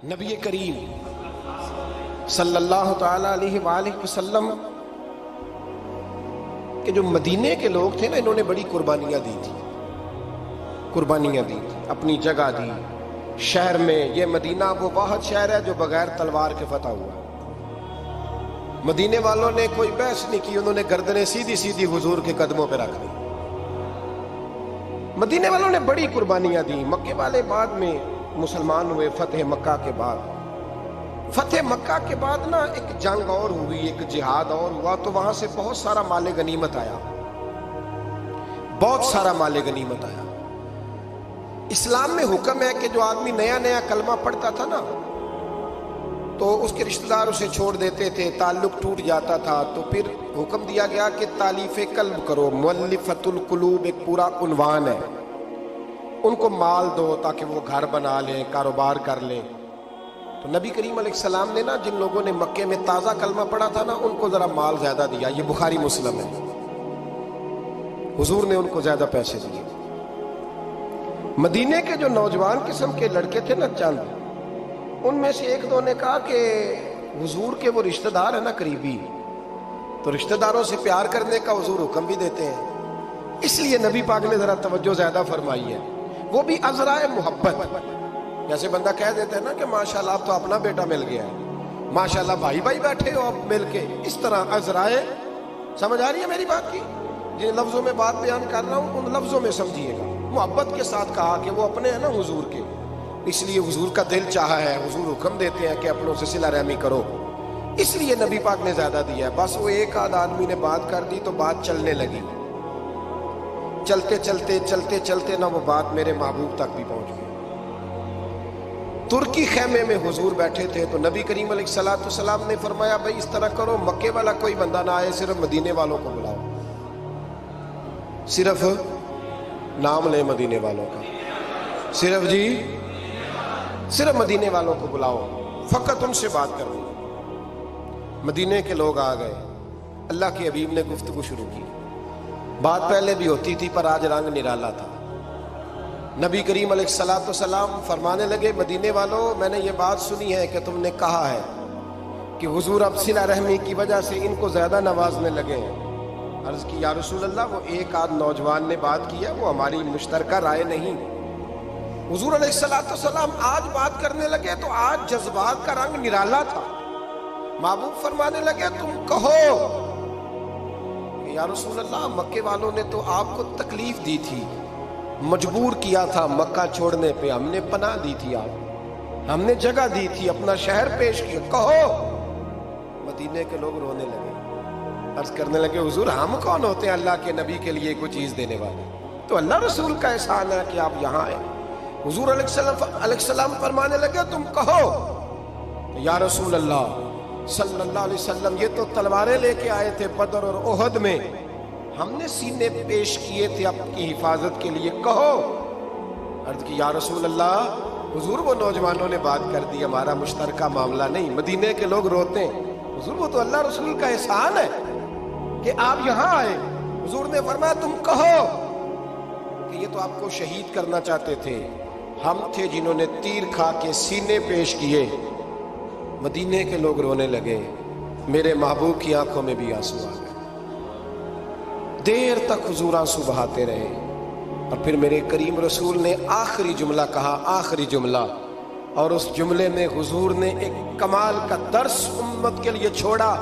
نبی کریم صلی اللہ تعالیٰ علیہ وآلہ وسلم کہ جو مدینے کے لوگ تھے نا، انہوں نے بڑی قربانیاں دی تھی، اپنی جگہ دی شہر میں۔ یہ مدینہ وہ واحد شہر ہے جو بغیر تلوار کے فتح ہوا۔ مدینے والوں نے کوئی بحث نہیں کی، انہوں نے گردنیں سیدھی سیدھی حضور کے قدموں پہ رکھ دی۔ مدینے والوں نے بڑی قربانیاں دی۔ مکے والے بعد میں مسلمان ہوئے فتح مکہ کے بعد۔ فتح مکہ کے بعد نا ایک جنگ اور ہوئی، ایک جہاد اور ہوا، تو وہاں سے بہت سارا مال غنیمت آیا، بہت سارا مال غنیمت آیا۔ اسلام میں حکم ہے کہ جو آدمی نیا نیا کلمہ پڑھتا تھا نا، تو اس کے رشتہ دار اسے چھوڑ دیتے تھے، تعلق ٹوٹ جاتا تھا، تو پھر حکم دیا گیا کہ تالیف قلب کرو۔ مؤلفۃ القلوب ایک پورا عنوان ہے، ان کو مال دو تاکہ وہ گھر بنا لیں، کاروبار کر لیں۔ تو نبی کریم علیہ السلام نے نا جن لوگوں نے مکے میں تازہ کلمہ پڑھا تھا نا، ان کو ذرا مال زیادہ دیا۔ یہ بخاری مسلم ہے، حضور نے ان کو زیادہ پیسے دیے۔ مدینے کے جو نوجوان قسم کے لڑکے تھے نا چند، ان میں سے ایک دو نے کہا کہ حضور کے وہ رشتہ دار ہیں نا قریبی، تو رشتہ داروں سے پیار کرنے کا حضور حکم بھی دیتے ہیں، اس لیے نبی پاک نے ذرا توجہ زیادہ فرمائی ہے، وہ بھی ازرائے محبت۔ جیسے بندہ کہہ دیتا ہے نا کہ ماشاءاللہ اب تو اپنا بیٹا مل گیا ہے، ماشاءاللہ بھائی بھائی بیٹھے ہو اب مل کے، اس طرح ازرائے۔ سمجھ آ رہی ہے میری بات کی؟ جن لفظوں میں بات بیان کر رہا ہوں ان لفظوں میں سمجھیے گا۔ محبت کے ساتھ کہا کہ وہ اپنے ہیں نا حضور کے، اس لیے حضور کا دل چاہا ہے، حضور حکم دیتے ہیں کہ اپنوں سے صلہ رحمی کرو، اس لیے نبی پاک نے زیادہ دیا ہے۔ بس وہ ایک آدھ آدمی نے بات کر دی تو بات چلنے لگی، چلتے چلتے چلتے چلتے نہ وہ بات میرے محبوب تک بھی پہنچ گئی۔ ترکی خیمے میں حضور بیٹھے تھے تو نبی کریم علیہ السلام نے فرمایا بھائی اس طرح کرو، مکے والا کوئی بندہ نہ آئے، صرف مدینے والوں کو بلاؤ، صرف نام لے مدینے والوں کا، صرف مدینے والوں کو بلاؤ، فقط ان سے بات کرنی۔ مدینے کے لوگ آ گئے، اللہ کے حبیب نے گفتگو شروع کی۔ بات پہلے بھی ہوتی تھی پر آج رنگ نرالا تھا۔ نبی کریم علیہ السلام فرمانے لگے مدینے والوں، میں نے یہ بات سنی ہے کہ تم نے کہا ہے کہ حضور اب صلہ رحمی کی وجہ سے ان کو زیادہ نوازنے لگے ہیں۔ عرض کی یا رسول اللہ، وہ ایک آدھ نوجوان نے بات کی ہے، وہ ہماری مشترکہ رائے نہیں۔ حضور علیہ السلام آج بات کرنے لگے تو آج جذبات کا رنگ نرالا تھا۔ محبوب فرمانے لگے تم کہو کہ یا رسول اللہ، مکے والوں نے تو آپ کو تکلیف دی تھی، مجبور کیا تھا مکہ چھوڑنے پہ، ہم نے پناہ دی تھی، آپ ہم نے جگہ دی تھی، اپنا شہر پیش کیا، کہو۔ مدینے کے لوگ رونے لگے، عرض کرنے لگے حضور ہم کون ہوتے ہیں اللہ کے نبی کے لیے کوئی چیز دینے والے، تو اللہ رسول کا احسان ہے کہ آپ یہاں آئے۔ حضور علیہ السلام فرمانے لگے تم کہو یا رسول اللہ صلی اللہ علیہ وسلم، یہ تو تلواریں لے کے آئے تھے بدر اور احد میں، ہم نے سینے پیش کیے تھے آپ کی حفاظت کے لیے، کہو۔ عرض کی یا رسول اللہ، حضور وہ نوجوانوں نے بات کر دی، ہمارا مشترکہ معاملہ نہیں۔ مدینے کے لوگ روتے ہیں، حضور وہ تو اللہ رسول کا احسان ہے کہ آپ یہاں آئے۔ حضور نے فرمایا تم کہو کہ یہ تو آپ کو شہید کرنا چاہتے تھے، ہم تھے جنہوں نے تیر کھا کے سینے پیش کیے۔ مدینے کے لوگ رونے لگے، میرے محبوب کی آنکھوں میں بھی آنسو آ گئے۔ دیر تک حضور آنسو بہاتے رہے، اور پھر میرے کریم رسول نے آخری جملہ کہا، آخری جملہ، اور اس جملے میں حضور نے ایک کمال کا درس امت کے لیے چھوڑا۔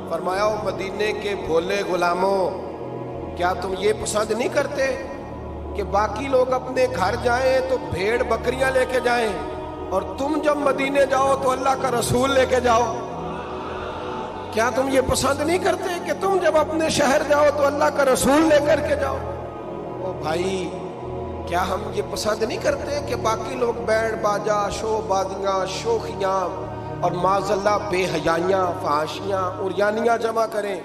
فرمایا مدینے کے بھولے غلاموں، کیا تم یہ پسند نہیں کرتے کہ باقی لوگ اپنے گھر جائیں تو بھیڑ بکریاں لے کے جائیں، اور تم جب مدینے جاؤ تو اللہ کا رسول لے کے جاؤ؟ کیا تم یہ پسند نہیں کرتے کہ تم جب اپنے شہر جاؤ تو اللہ کا رسول لے کر کے جاؤ؟ او بھائی، کیا ہم یہ پسند نہیں کرتے کہ باقی لوگ بینڈ باجا، شو بازیاں، شوخیاں اور معاذ اللہ بے حیائیاں، فحاشیاں، عریانیاں جمع کریں،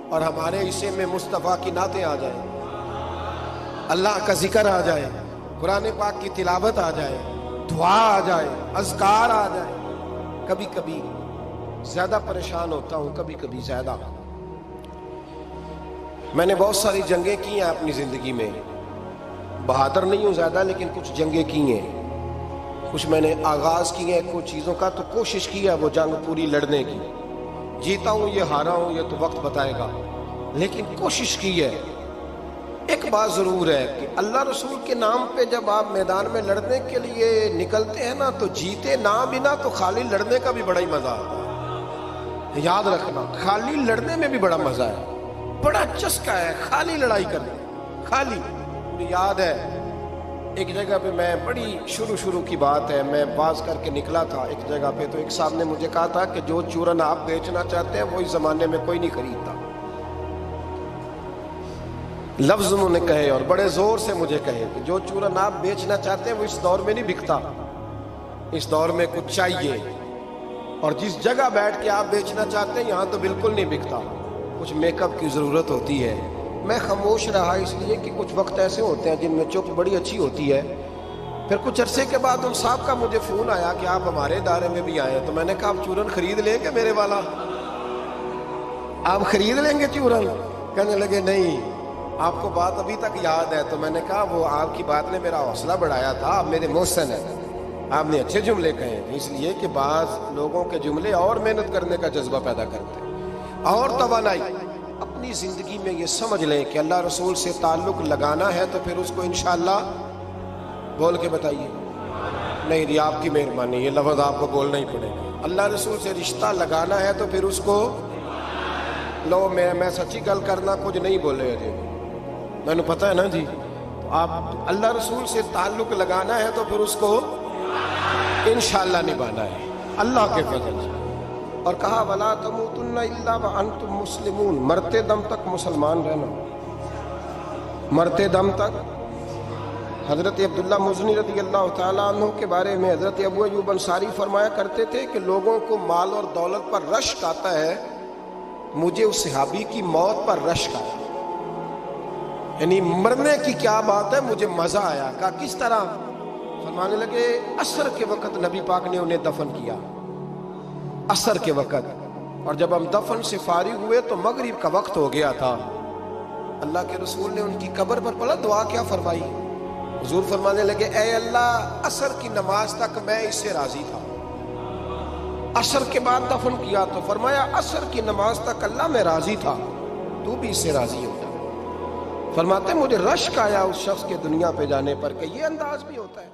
اور ہمارے حصے میں مصطفیٰ کی نعتیں آ جائیں، اللہ کا ذکر آ جائے، قرآن پاک کی تلاوت آ جائے، دعا آ جائے، اذکار آ جائے؟ کبھی کبھی زیادہ پریشان ہوتا ہوں، کبھی کبھی زیادہ۔ میں نے بہت ساری جنگیں کی ہیں اپنی زندگی میں، بہادر نہیں ہوں زیادہ، لیکن کچھ جنگیں کی ہیں۔ کچھ میں نے آغاز کیے ہیں کچھ چیزوں کا، تو کوشش کی ہے وہ جنگ پوری لڑنے کی. جیتا ہوں یہ ہارا ہوں یہ تو وقت بتائے گا، لیکن کوشش کی ہے. ایک بات ضرور ہے کہ اللہ رسول کے نام پہ جب آپ میدان میں لڑنے کے لیے نکلتے ہیں نا، تو جیتے نہ بھی نہ تو خالی لڑنے کا بھی بڑا ہی مزہ آتا ہے. یاد رکھنا، خالی لڑنے میں بھی بڑا مزہ ہے، بڑا چسکا ہے خالی لڑائی کرنے. خالی مجھے یاد ہے ایک جگہ پہ، میں بڑی شروع کی بات ہے، میں باز کر کے نکلا تھا ایک جگہ پہ، تو ایک صاحب نے مجھے کہا تھا کہ جو چورن آپ بیچنا چاہتے ہیں وہ اس زمانے میں کوئی نہیں خریدتا. لفظ انہوں نے کہے اور بڑے زور سے مجھے کہے کہ جو چورن آپ بیچنا چاہتے ہیں وہ اس دور میں نہیں بکتا. اس دور میں کچھ چاہیے، اور جس جگہ بیٹھ کے آپ بیچنا چاہتے ہیں یہاں تو بالکل نہیں بکتا. کچھ میک اپ کی ضرورت ہوتی ہے. میں خاموش رہا اس لیے کہ کچھ وقت ایسے ہوتے ہیں جن میں چپ بڑی اچھی ہوتی ہے. پھر کچھ عرصے کے بعد ان صاحب کا مجھے فون آیا کہ آپ ہمارے ادارے میں بھی آئے. تو میں نے کہا آپ چورن خرید لیں گے میرے والا؟ آپ خرید لیں گے چورن؟ کہنے لگے نہیں، آپ کو بات ابھی تک یاد ہے. تو میں نے کہا وہ آپ کی بات نے میرا حوصلہ بڑھایا تھا، آپ میرے محسن ہیں، آپ نے اچھے جملے کہے. اس لیے کہ بعض لوگوں کے جملے اور محنت کرنے کا جذبہ پیدا کرتے ہیں اور توانائی. اپنی زندگی میں یہ سمجھ لیں کہ اللہ رسول سے تعلق لگانا ہے تو پھر اس کو انشاءاللہ بول کے بتائیے. نہیں یہ آپ کی مہربانی، یہ لفظ آپ کو بولنا ہی پڑے گا. اللہ رسول سے رشتہ لگانا ہے تو پھر اس کو لو. میں سچی گل کرنا کچھ نہیں بولے جی، میں نے پتہ ہے نا جی. آپ اللہ رسول سے تعلق لگانا ہے تو پھر اس کو انشاءاللہ نبھانا ہے اللہ کے فضل سے. اور کہا وَلَا تَمُوتُنَّ إِلَّا وَأَنْتُمْ مُسْلِمُونَ، مرتے دم تک مسلمان رہنا، مرتے دم تک. حضرت عبداللہ مزنی رضی اللہ تعالیٰ عنہ کے بارے میں حضرت ابو ایوب انصاری فرمایا کرتے تھے کہ لوگوں کو مال اور دولت پر رشک آتا ہے، مجھے اس صحابی کی موت پر رشک آیا. یعنی مرنے کی کیا بات ہے، مجھے مزہ آیا. کہا کس طرح؟ فرمانے لگے عصر کے وقت نبی پاک نے انہیں دفن کیا، عصر کے وقت، اور جب ہم دفن سے فارغ ہوئے تو مغرب کا وقت ہو گیا تھا. اللہ کے رسول نے ان کی قبر پر پڑھا دعا کیا فرمائی؟ حضور فرمانے لگے اے اللہ عصر کی نماز تک میں اس سے راضی تھا، عصر کے بعد دفن کیا تو فرمایا عصر کی نماز تک اللہ میں راضی تھا، تو بھی اس سے راضی ہو جا. فرماتے مجھے رشک آیا اس شخص کے دنیا پہ جانے پر کہ یہ انداز بھی ہوتا ہے.